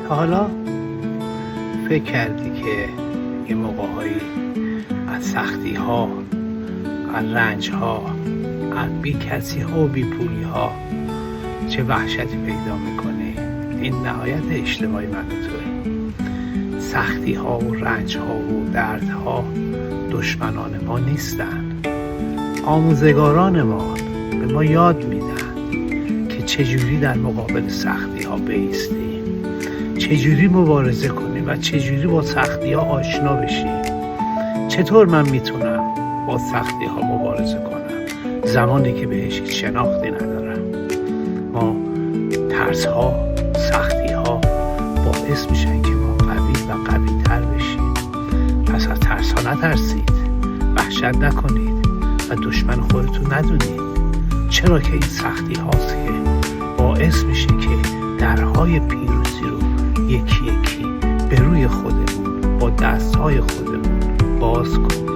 تا حالا فکر کردی که یه موقع‌هایی از سختی‌ها، از رنج‌ها، از بی کسی ها و بی پولی ها چه وحشتی پیدا میکنی؟ این نهایت اشتباهی من و توه. سختی ها و رنج ها و درد ها دشمنان ما نیستن، آموزگاران ما به ما یاد میدن که چجوری در مقابل سختی ها بایستیم، چجوری مبارزه کنیم و چجوری با سختی ها آشنا بشیم. چطور من میتونم با سختی ها مبارزه کنم زمانی که بهش هیچ شناختی ندارم؟ ما ترس ها، سختی ها باعث میشن که ما قوی و قوی تر بشیم. پس از ترس ها نترسید، وحشت نکنید و دشمن خودتون ندونید، چرا که این سختی هاست که باعث میشه که درهای پیروزی رو یکی یکی به روی خودمون با دست های خودمون باز کنیم.